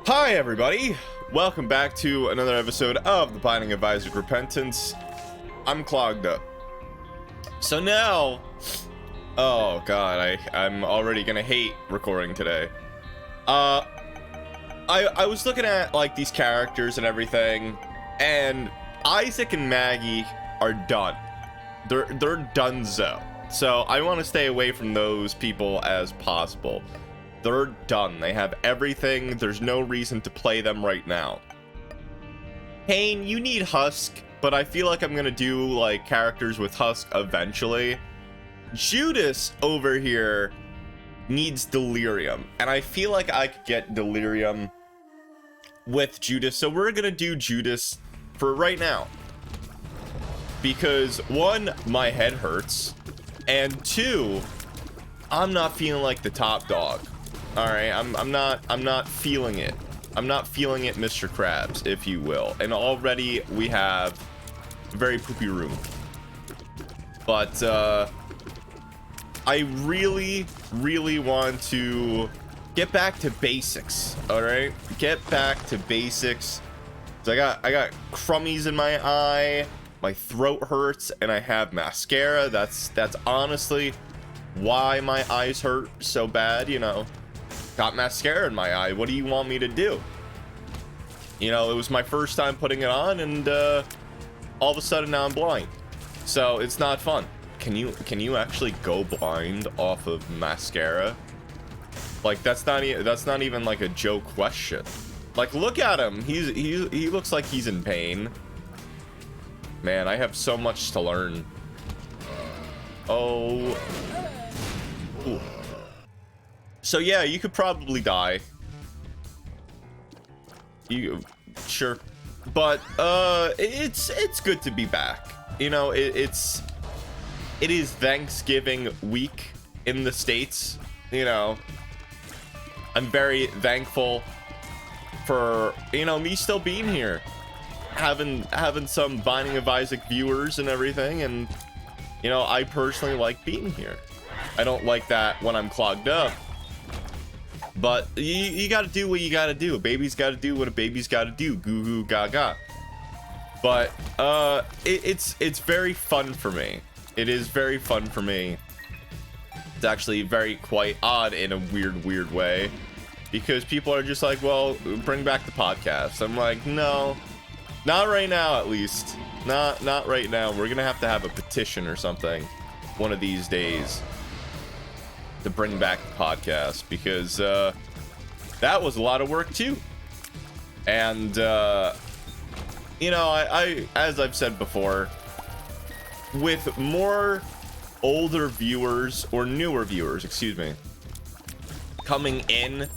Hi everybody, welcome back to another episode of the Binding of Isaac Repentance. I'm clogged up. So now, oh god, I'm already gonna hate recording today. I was looking at like these characters and everything, and Isaac and Maggie are done. They're donezo. So I want to stay away from those people as possible. They're done. They have everything. There's no reason to play them right now. Kane, you need Husk, but I feel like I'm gonna do like characters with Husk eventually. Judas over here needs Delirium, and I feel like I could get Delirium with Judas, so we're gonna do Judas for right now. Because one, my head hurts, and two, I'm not feeling like the top dog. All right, I'm not feeling it. I'm not feeling it, Mr. Krabs, if you will. And already we have a very poopy room. But I really want to get back to basics. All right, get back to basics. So I got crummies in my eye. My throat hurts, and I have mascara. That's honestly why my eyes hurt so bad, you know. Got mascara in my eye. What do you want me to do? You know, it was my first time putting it on, and all of a sudden now I'm blind. So it's not fun. Can you actually go blind off of mascara? Like that's not even like a joke question. Like look at him. He looks like he's in pain. Man, I have so much to learn. Oh. Ooh. So yeah, you could probably die. Sure, but it's good to be back. You know, it is Thanksgiving week in the States. You know, I'm very thankful for me still being here, having some Binding of Isaac viewers and everything, and you know, I personally like being here. I don't like that when I'm clogged up. But you gotta do what you gotta do. A baby's gotta do what a baby's gotta do. Goo goo gaga. But it's very fun for me. It is very fun for me. It's actually very quite odd in a weird way, because people are just like, well, bring back the podcast. I'm like, no, not right now, at least. Not right now. We're gonna have to have a petition or something one of these days to bring back the podcast, because that was a lot of work too. And you know, I as I've said before, with more older viewers or newer viewers, excuse me, coming in,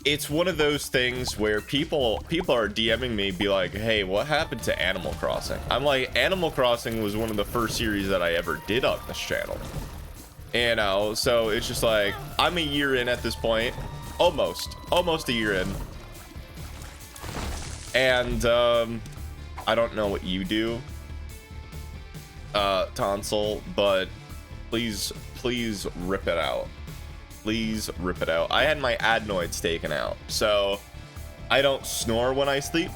it's one of those things where people are DMing me, be like, hey, what happened to Animal Crossing? I'm like, Animal Crossing was one of the first series that I ever did on this channel. You know, so it's just like, I'm a year in at this point, almost a year in, and I don't know what you do, Tonsil, but please rip it out. Please rip it out. I had my adenoids taken out, so I don't snore when I sleep,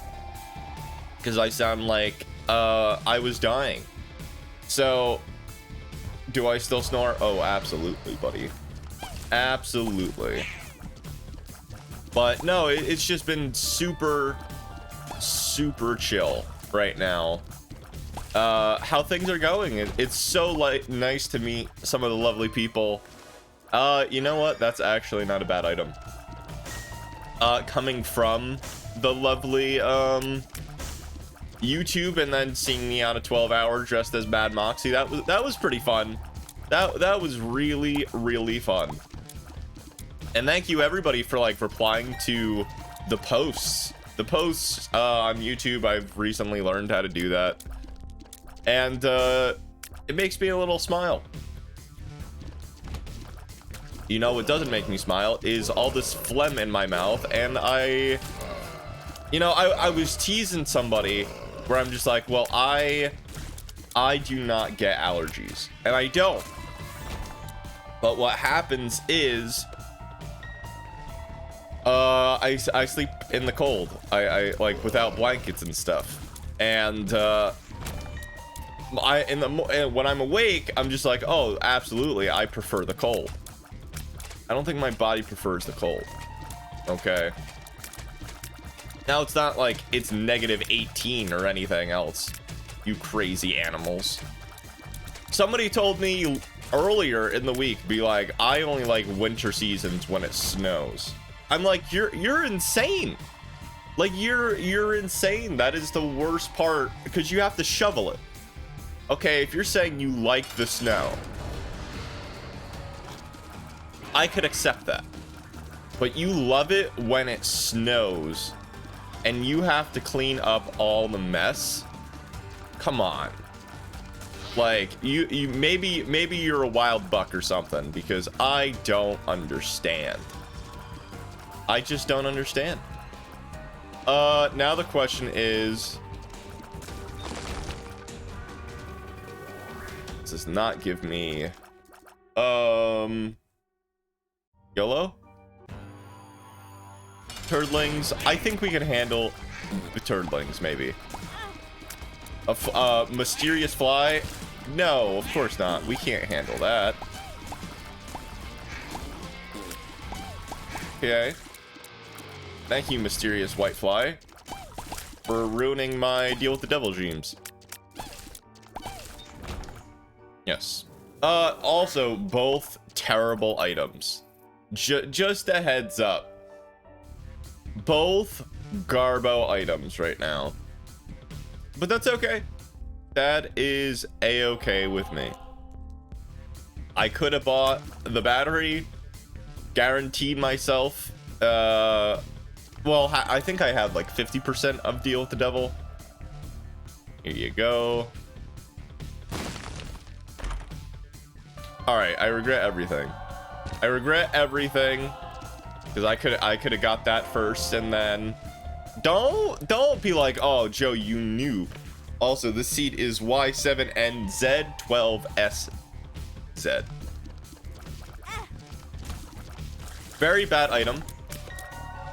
because I sound like I was dying. So do I still snore? Oh, absolutely, buddy. Absolutely. But no, it's just been super chill right now. How things are going. It's so nice to meet some of the lovely people. You know what? That's actually not a bad item. Coming from the lovely YouTube, and then seeing me on a 12-hour dressed as Mad Moxie, that was pretty fun. That was really fun. And thank you everybody for like replying to the posts on YouTube. I've recently learned how to do that, and it makes me a little smile. You know what doesn't make me smile is all this phlegm in my mouth, and I was teasing somebody where I'm just like, well, I do not get allergies, and I don't. But what happens is I sleep in the cold. I like without blankets and stuff. And when I'm awake, I'm just like, oh, absolutely, I prefer the cold. I don't think my body prefers the cold. Okay. Now it's not like it's -18 or anything else. You crazy animals. Somebody told me earlier in the week, be like, I only like winter seasons when it snows. I'm like, you're insane. Like you're insane. That is the worst part because you have to shovel it. Okay, if you're saying you like the snow, I could accept that. But you love it when it snows and you have to clean up all the mess. Come on. Like you maybe you're a wild buck or something, because I don't understand. I just don't understand. Now the question is, does not give me YOLO turdlings. I think we can handle the turdlings. Maybe a mysterious fly. No, of course not. We can't handle that. Okay, thank you, mysterious white fly, for ruining my deal with the devil dreams. Yes. Also, both terrible items. Just a heads up. Both garbo items right now. But that's okay. That is a-okay with me. I could have bought the battery, guaranteed myself. Well, I think I had like 50% of deal with the devil. Here you go. All right, I regret everything. I regret everything because I could have got that first, and then don't be like, oh, Joe, you noob. Also, this seed is Y7NZ12SZ. Very bad item.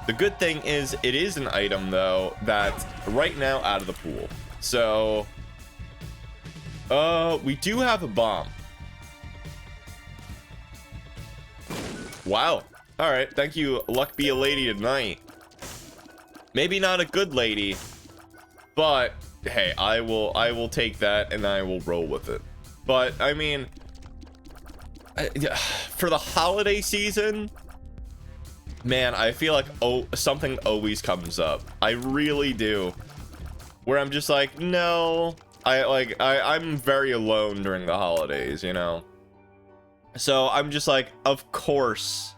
The good thing is it is an item though that's right now out of the pool. So we do have a bomb. Wow. All right, thank you. Luck be a lady tonight. Maybe not a good lady, but hey, I will take that and I will roll with it. But I mean, for the holiday season, man, I feel like something always comes up. I really do, where I'm just like, no, I'm very alone during the holidays, you know. So I'm just like, of course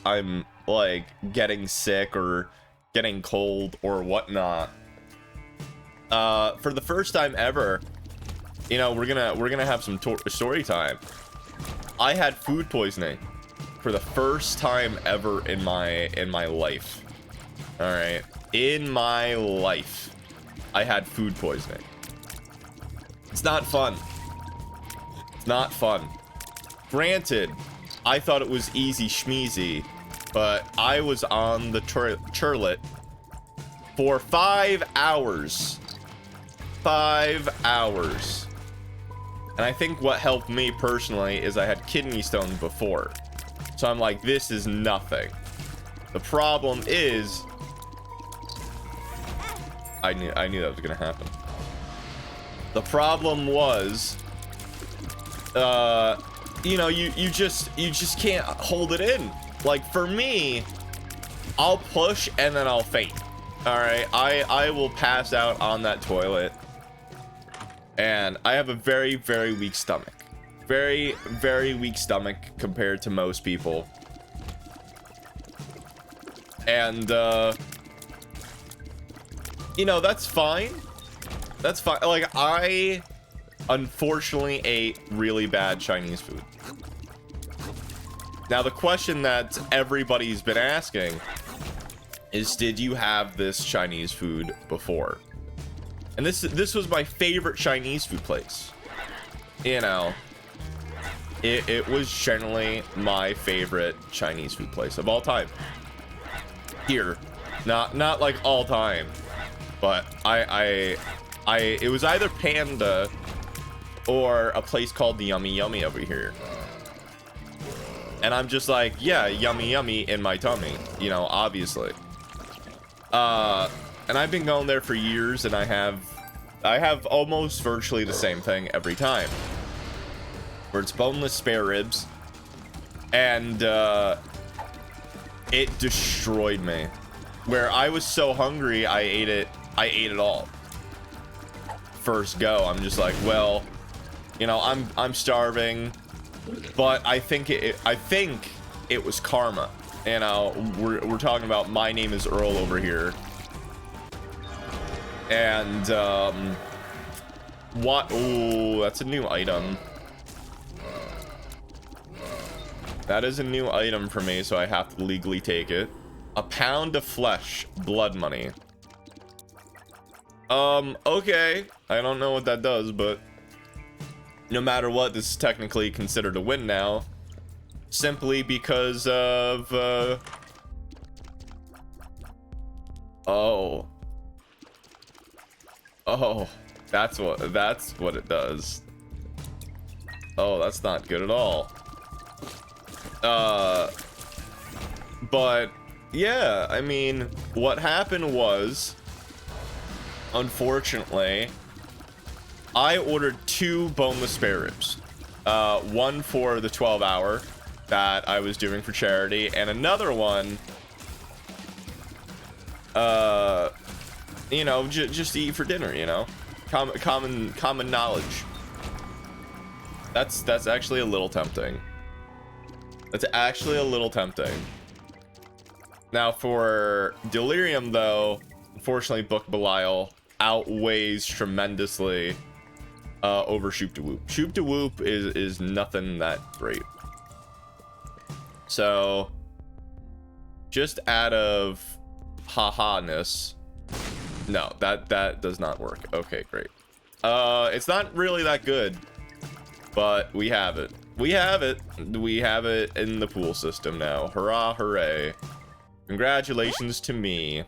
I'm like getting sick or getting cold or whatnot. For the first time ever, you know, we're gonna have some story time. I had food poisoning for the first time ever in my life. All right, in my life, I had food poisoning. It's not fun. It's not fun. Granted, I thought it was easy schmeezy, but I was on the turlet for 5 hours. 5 hours. And I think what helped me personally is I had kidney stones before. So I'm like, this is nothing. The problem is, I knew that was gonna happen. The problem was, you know, you just can't hold it in. Like for me, I'll push and then I'll faint. All right, I will pass out on that toilet, and I have a very, very weak stomach. Very, very weak stomach compared to most people. And you know, that's fine. That's fine. Like, I unfortunately ate really bad Chinese food. Now the question that everybody's been asking is, did you have this Chinese food before? And this was my favorite Chinese food place. You know, it was generally my favorite Chinese food place of all time. here, not like all time, but it was either Panda or a place called the Yummy Yummy over here. And I'm just like, yeah, yummy yummy in my tummy, you know, obviously. And I've been going there for years, and I have almost virtually the same thing every time, where it's boneless spare ribs, and it destroyed me. Where I was so hungry, I ate it all. First go, I'm just like, well, you know, I'm starving. But I think it was karma. You know, we're talking about My Name is Earl over here. And what? Oh, that's a new item. That is a new item for me, so I have to legally take it. A pound of flesh, blood money. Okay. I don't know what that does, but no matter what, this is technically considered a win now, simply because of oh, that's what it does. Oh, that's not good at all. But yeah, I mean, what happened was, unfortunately, I ordered 2 boneless spare ribs. One for the 12-hour that I was doing for charity, and another one, you know, just to eat for dinner, you know? Common knowledge. That's actually a little tempting. That's actually a little tempting. Now, for Delirium, though, unfortunately, Book Belial outweighs tremendously over Shoop to Whoop. Shoop to Whoop is nothing that great. So, just out of haha-ness, no, that does not work. Okay, great. It's not really that good, but we have it. We have it in the pool system now. Hurrah, hooray. Congratulations to me.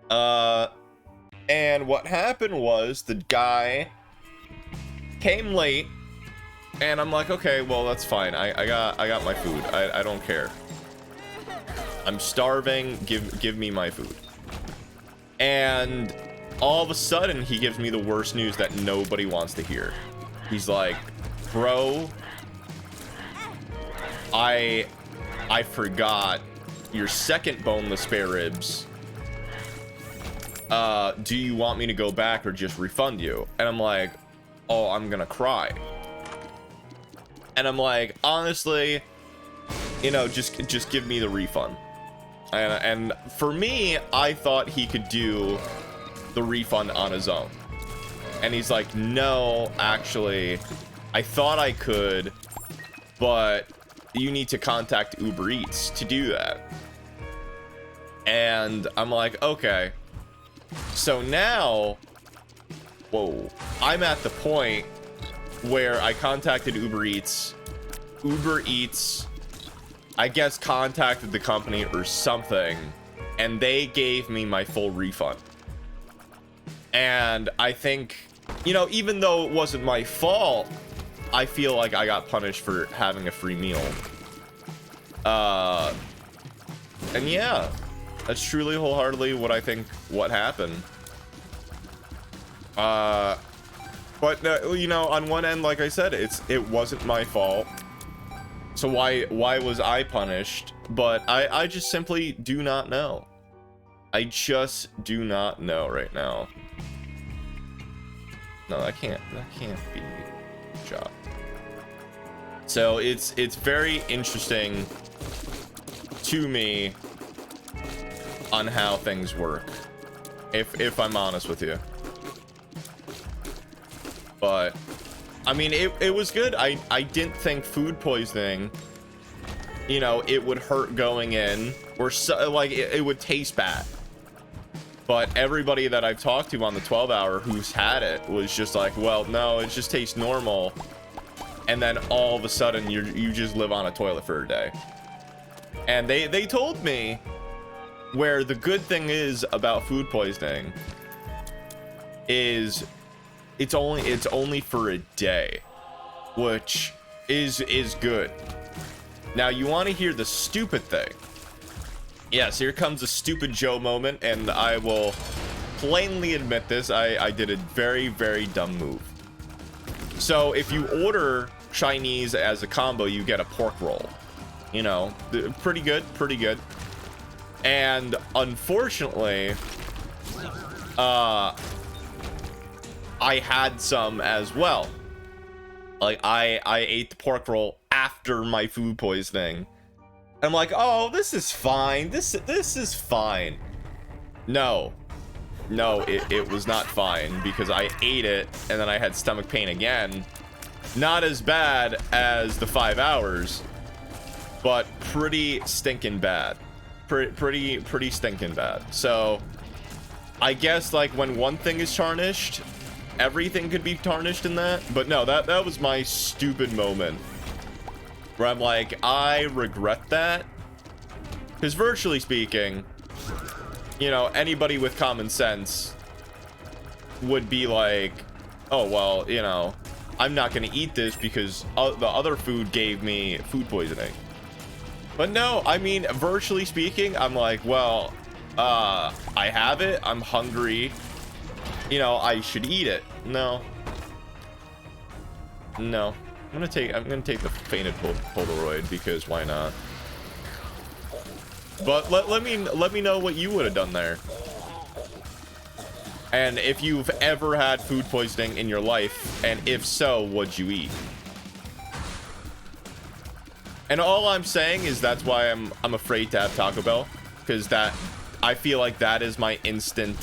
And what happened was the guy came late, and I'm like, okay, well, that's fine. I got my food. I don't care. I'm starving. Give me my food. And all of a sudden, he gives me the worst news that nobody wants to hear. He's like, bro, I forgot your second boneless spare ribs. Do you want me to go back or just refund you? And I'm like, oh, I'm gonna cry. And I'm like, honestly, you know, just give me the refund. And for me, I thought he could do the refund on his own. And he's like, no, actually, I thought I could, but you need to contact Uber Eats to do that. And I'm like, okay. So now, whoa, I'm at the point where I contacted Uber Eats. Uber Eats, I guess, contacted the company or something, and they gave me my full refund. And I think, you know, even though it wasn't my fault, I feel like I got punished for having a free meal. And yeah, that's truly wholeheartedly what I think what happened. But you know, on one end, like I said, it wasn't my fault. So why was I punished? But I just simply do not know. I just do not know right now. No, that can't be a job. So it's very interesting to me on how things work, if I'm honest with you. But I mean, it was good. I didn't think food poisoning, you know, it would hurt going in, or so, like it would taste bad. But everybody that I've talked to on the 12-hour who's had it was just like, well, no, it just tastes normal. And then all of a sudden you just live on a toilet for a day. And they told me Where the good thing is about food poisoning is it's only for a day, which is good. Now you want to hear the stupid thing. Yes, here comes a stupid Joe moment, and I will plainly admit this. I did a very, very dumb move. So if you order Chinese as a combo, you get a pork roll. You know, pretty good, pretty good. And unfortunately, I had some as well. Like I ate the pork roll after my food poisoning. I'm like, oh, this is fine. This is fine. No, it was not fine, because I ate it and then I had stomach pain again. Not as bad as the 5 hours, but pretty stinking bad. Pretty stinking bad. So I guess like when one thing is tarnished, everything could be tarnished in that. But no, that was my stupid moment where I'm like, I regret that, because virtually speaking, you know, anybody with common sense would be like, oh well, you know, I'm not gonna eat this because the other food gave me food poisoning. But no, I mean, virtually speaking, I'm like, well, I have it, I'm hungry, you know, I should eat it. No, I'm gonna take the fainted Polaroid, because why not? But let me know what you would have done there, and if you've ever had food poisoning in your life, and if so, what'd you eat? And all I'm saying is that's why I'm afraid to have Taco Bell, because I feel like that is my instant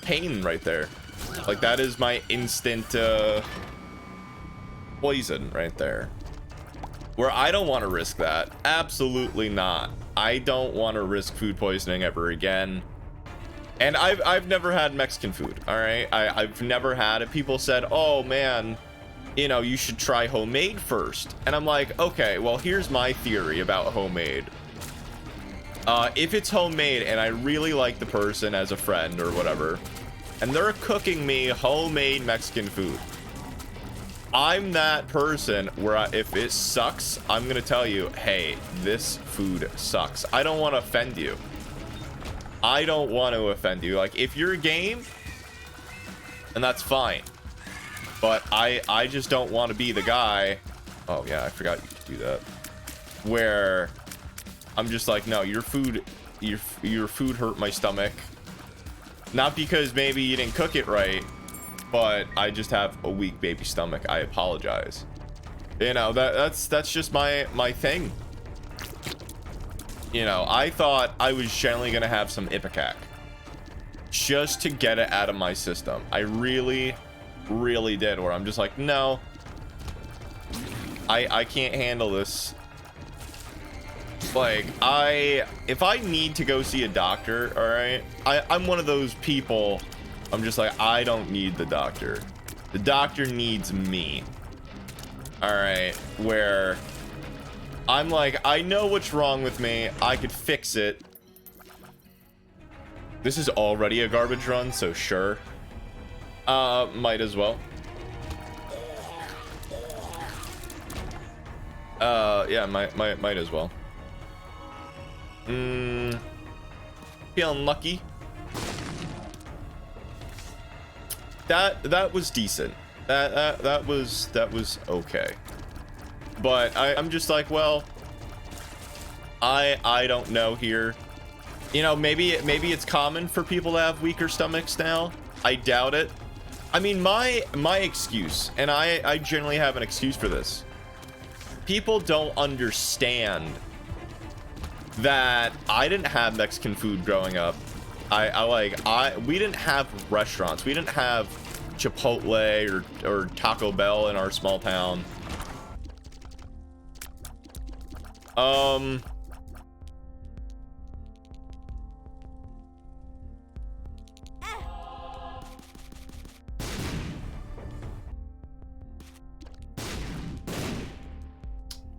pain right there. Like that is my instant poison right there, where I don't want to risk that. Absolutely not. I don't want to risk food poisoning ever again. And I've never had Mexican food, all right? I've never had it. People said, oh man, you know, you should try homemade first. And I'm like, okay, well, here's my theory about homemade. If it's homemade and I really like the person as a friend or whatever, and they're cooking me homemade Mexican food, I'm that person where if it sucks, I'm gonna tell you, hey, this food sucks. I don't want to offend you. I don't want to offend you. Like, if you're game, and that's fine, but I just don't want to be the guy. Oh yeah, I forgot you could do that, where I'm just like, no, your food hurt my stomach, not because maybe you didn't cook it right, but I just have a weak baby stomach. I apologize. You know, that's just my thing. You know, I thought I was generally gonna have some Ipecac just to get it out of my system. I really did, where I'm just like, no, I can't handle this. Like, if I need to go see a doctor, all right, I'm one of those people. I'm just like, I don't need the doctor. The doctor needs me. All right, where I'm like, I know what's wrong with me. I could fix it. This is already a garbage run, so sure. Might as well. Yeah, might as well. Feeling lucky. That was decent. That was okay. But I'm just like, well, I don't know here. You know, maybe it's common for people to have weaker stomachs now. I doubt it. I mean, my excuse, and I generally have an excuse for this. People don't understand that I didn't have Mexican food growing up. We didn't have restaurants. We didn't have Chipotle or Taco Bell in our small town.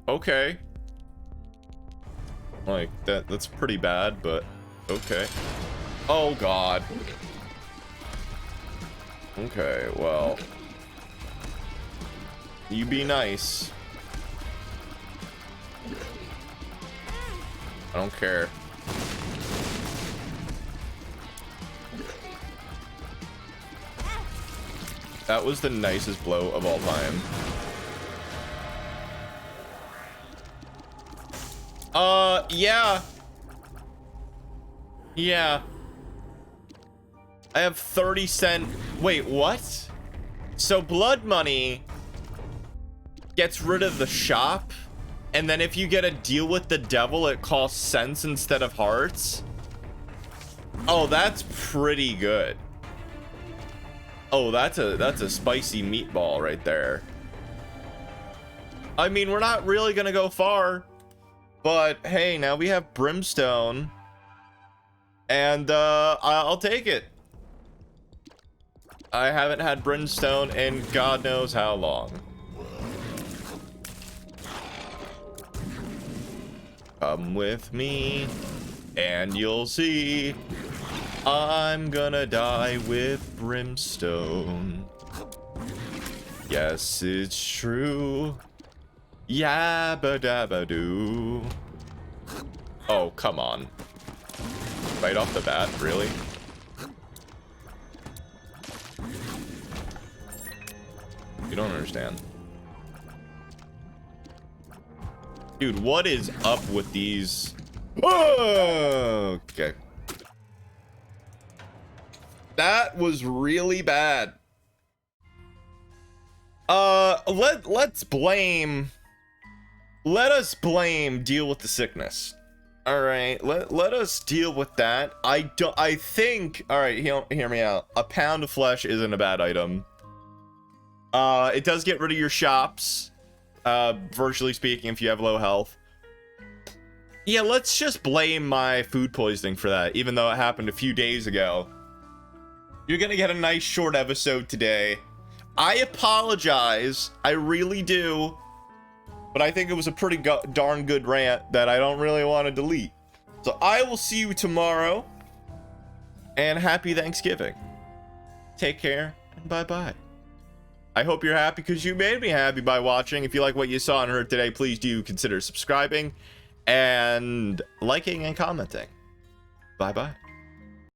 Okay. Like, that's pretty bad, but okay. Oh, God. Okay, well. You be nice. I don't care. That was the nicest blow of all time. Yeah. Yeah. I have 30 cent. Wait, what? So blood money gets rid of the shop, and then if you get a deal with the devil, it costs cents instead of hearts. Oh, that's pretty good. Oh, that's a spicy meatball right there. I mean, we're not really gonna go far, but hey, now we have brimstone, and I'll take it. I haven't had brimstone in God knows how long. Come with me, and you'll see. I'm gonna die with brimstone. Yes, it's true. Yabba dabba doo. Oh, come on. Right off the bat, really? You don't understand. Dude, what is up with these? Oh, okay. That was really bad. Let's blame. Let us blame deal with the sickness. All right, let us deal with that. I think. All right, hear me out. A pound of flesh isn't a bad item. It does get rid of your shops. Virtually speaking, if you have low health. Yeah, let's just blame my food poisoning for that, even though it happened a few days ago. You're gonna get a nice short episode today. I apologize, I really do, but I think it was a pretty darn good rant that I don't really want to delete. So I will see you tomorrow, and happy Thanksgiving. Take care, and bye-bye. I hope you're happy because you made me happy by watching. If you like what you saw and heard today, please do consider subscribing and liking and commenting. Bye-bye.